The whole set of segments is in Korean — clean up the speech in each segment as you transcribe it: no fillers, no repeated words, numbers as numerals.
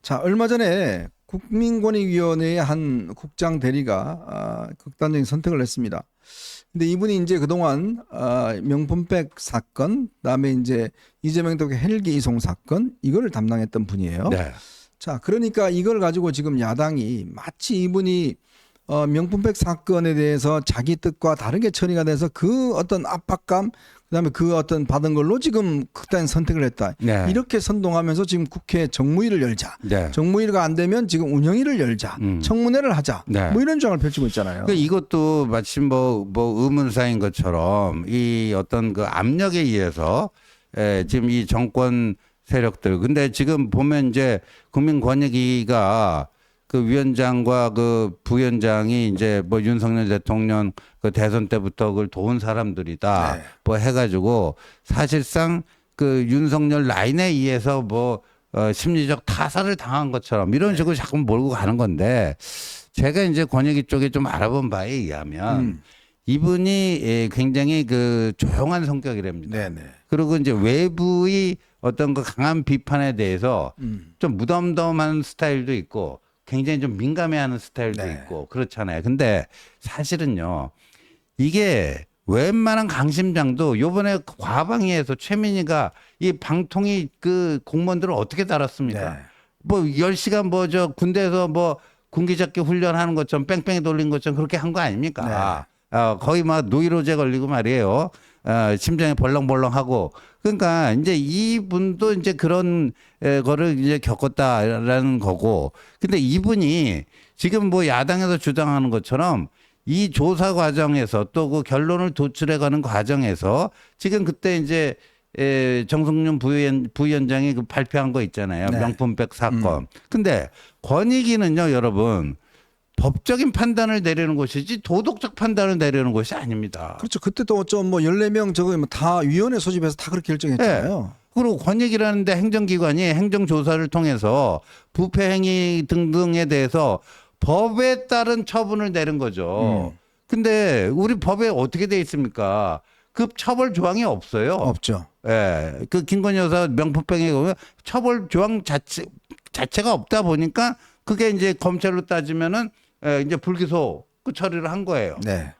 자, 얼마 전에 국민권익위원회의 한 국장 대리가 극단적인 선택을 했습니다. 근데 이분이 이제 그동안 명품백 사건, 그다음에 이제 이재명 대표 헬기 이송 사건 이거를 담당했던 분이에요. 네. 자, 그러니까 이걸 가지고 지금 야당이 마치 이분이 명품백 사건에 대해서 자기 뜻과 다르게 처리가 돼서 그 어떤 압박감, 그다음에 그 어떤 받은 걸로 지금 극단적인 선택을 했다. 네. 이렇게 선동하면서 지금 국회 정무위를 열자. 네. 정무위가 안 되면 지금 운영위를 열자. 청문회를 하자. 네. 뭐 이런 주장을 펼치고 있잖아요. 그러니까 이것도 마침 뭐 의문사인 것처럼 이 어떤 그 압력에 의해서 지금 이 정권 세력들. 근데 지금 보면 이제 국민권익위가 그 위원장과 그 부위원장이 이제 뭐 윤석열 대통령 그 대선 때부터 그걸 도운 사람들이다. 네. 뭐 해가지고 사실상 그 윤석열 라인에 의해서 뭐 심리적 타살을 당한 것처럼 이런 식으로 자꾸 몰고 가는 건데 제가 이제 권익위 쪽에 좀 알아본 바에 의하면 이분이 굉장히 그 조용한 성격이랍니다. 네네. 그리고 이제 외부의 어떤 그 강한 비판에 대해서 좀 무덤덤한 스타일도 있고 굉장히 좀 민감해하는 스타일도 네. 있고 그렇잖아요. 근데 사실은요 이게 웬만한 강심장도 요번에 과방위에서 최민희가 이 방통위 그 공무원들을 어떻게 달았습니까? 네. 뭐 10시간 뭐 저 군대에서 뭐 군기잡기 훈련하는 것처럼 뺑뺑이 돌린 것처럼 그렇게 한 거 아닙니까? 거의 막 노이로제 걸리고 말이에요. 심장이 벌렁벌렁하고 그러니까 이제 이분도 이제 그런 거를 이제 겪었다라는 거고 근데 이분이 지금 뭐 야당에서 주장하는 것처럼 이 조사 과정에서 또 그 결론을 도출해가는 과정에서 지금 그때 이제 정승윤 부위원장이 그 발표한 거 있잖아요. 네. 명품백 사건. 근데 권익위는요, 여러분 법적인 판단을 내리는 것이지 도덕적 판단을 내리는 것이 아닙니다. 그렇죠. 그때 또 좀 뭐 14명 저거 다 위원회 소집해서 다 그렇게 결정했잖아요. 그리고 권익위라는데 행정기관이 행정조사를 통해서 부패 행위 등등에 대해서 법에 따른 처분을 내린 거죠. 근데 우리 법에 어떻게 돼 있습니까? 그 처벌 조항이 없어요. 없죠. 예. 그 김건희 여사 명품백에 보면 처벌 조항 자체가 없다 보니까 그게 이제 검찰로 따지면은 이제 불기소 그 처리를 한 거예요. 네.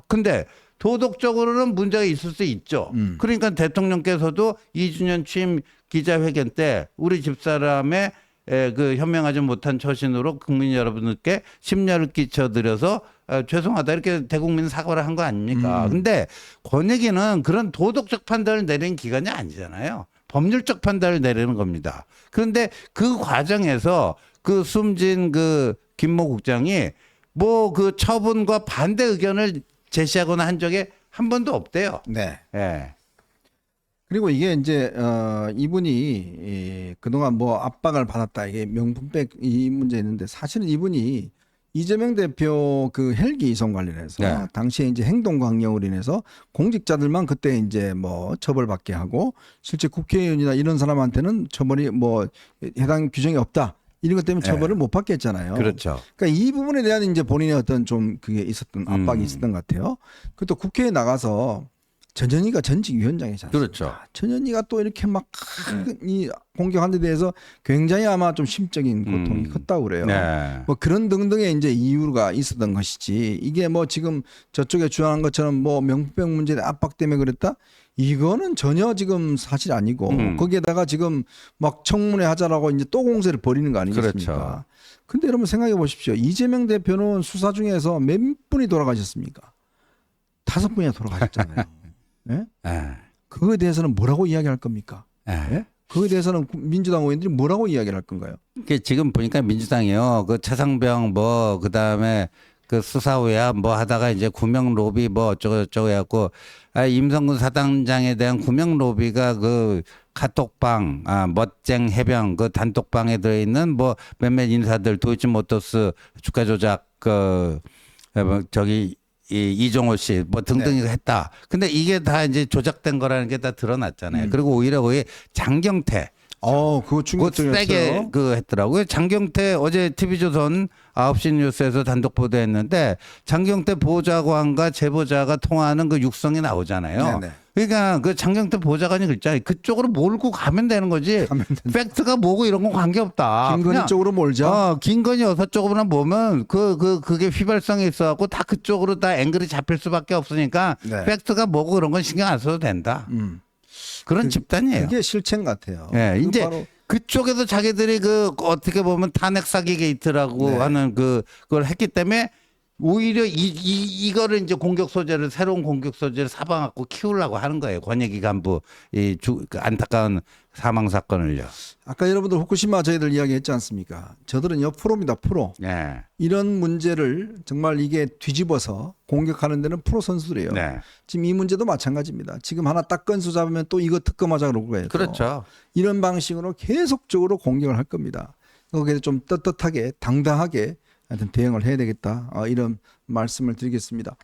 근데 도덕적으로는 문제가 있을 수 있죠. 그러니까 대통령께서도 2주년 취임 기자회견 때 우리 집사람의 그 현명하지 못한 처신으로 국민 여러분들께 심려를 끼쳐드려서 죄송하다 이렇게 대국민 사과를 한 거 아닙니까? 근데 권익위는 그런 도덕적 판단을 내리는 기관이 아니잖아요. 법률적 판단을 내리는 겁니다. 그런데 그 과정에서 그 숨진 그 김모 국장이 뭐 그 처분과 반대 의견을 제시하거나 한 적이 한 번도 없대요. 네. 예. 그리고 이게 이제 이분이 그동안 뭐 압박을 받았다 이게 명품백 이 문제 있는데 사실은 이분이 이재명 대표 그 헬기 이송 관련해서 네. 당시에 이제 행동 강령으로 인해서 공직자들만 그때 이제 뭐 처벌받게 하고 실제 국회의원이나 이런 사람한테는 처벌이 뭐 해당 규정이 없다. 이런 것 때문에 처벌을 못 받게 했잖아요. 그렇죠. 그러니까 이 부분에 대한 이제 본인의 어떤 좀 그게 있었던 압박이 있었던 것 같아요. 그또 국회에 나가서 전현희가 전직 위원장이잖아요. 그렇죠. 전현희가 또 이렇게 막 이 공격한 데 대해서 굉장히 아마 좀 심적인 고통이 컸다고 그래요. 네. 뭐 그런 등등의 이제 이유가 있었던 것이지 이게 뭐 지금 저쪽에 주장한 것처럼 뭐 명품백 문제 압박 때문에 그랬다? 이거는 전혀 지금 사실 아니고 거기에다가 지금 막 청문회 하자라고 이제 또 공세를 벌이는 거 아니겠습니까? 그렇죠. 근데 여러분 생각해 보십시오. 이재명 대표는 수사 중에서 몇 분이 돌아가셨습니까? 5분이나 돌아가셨잖아요. 네? 예. 그거에 대해서는 뭐라고 이야기할 겁니까? 예. 그거에 대해서는 민주당 의원들이 뭐라고 이야기를 할 건가요? 이게 지금 보니까 민주당이요. 그 최상병 뭐 그다음에 그 수사위야 뭐 하다가 이제 구명 로비 뭐 어쩌고저쩌고 해갖고 임성근 사단장에 대한 구명 로비가 그 카톡방 멋쟁 해병 그 단톡방에 들어있는 뭐 몇몇 인사들 도이치모터스 주가 조작 저기 이종호 씨 뭐 등등이 했다. 근데 이게 다 이제 조작된 거라는 게 다 드러났잖아요. 그리고 오히려 거기 장경태 그거 그거 충격적이었어요. 세게 그 했더라고요. 장경태 어제 TV조선 9시 뉴스에서 단독 보도했는데 장경태 보좌관과 제보자가 통화하는 그 육성이 나오잖아요. 네네. 그러니까 그 장경태 보좌관이 그랬잖아요. 그쪽으로 몰고 가면 되는 거지. 팩트가 뭐고 이런 건 관계없다. 김건희 그냥 쪽으로 몰자. 김건희 여사 쪽으로만 보면 그게 휘발성이 있어갖고 다 그쪽으로 다 앵글이 잡힐 수밖에 없으니까 네. 팩트가 뭐고 그런 건 신경 안 써도 된다. 그런 집단이에요. 그게 실체인 것 같아요. 예, 그리고 이제 바로 그쪽에서 자기들이 그 어떻게 보면 탄핵 사기 게이트라고 네. 하는 그걸 했기 때문에 오히려 이거를 이제 새로운 공격 소재를 사방갖고 키우려고 하는 거예요. 권익위 간부 그 안타까운 사망 사건을요. 아까 여러분들 후쿠시마 저희들 이야기했지 않습니까? 저들은요 프로입니다. 프로. 네. 이런 문제를 정말 이게 뒤집어서 공격하는 데는 프로 선수들이에요. 네. 지금 이 문제도 마찬가지입니다. 지금 하나 딱 건수 잡으면 또 이거 특검하자 그러고 가요. 그렇죠. 이런 방식으로 계속적으로 공격을 할 겁니다. 거기에 좀 떳떳하게 당당하게 하여튼 대응을 해야 되겠다. 이런 말씀을 드리겠습니다.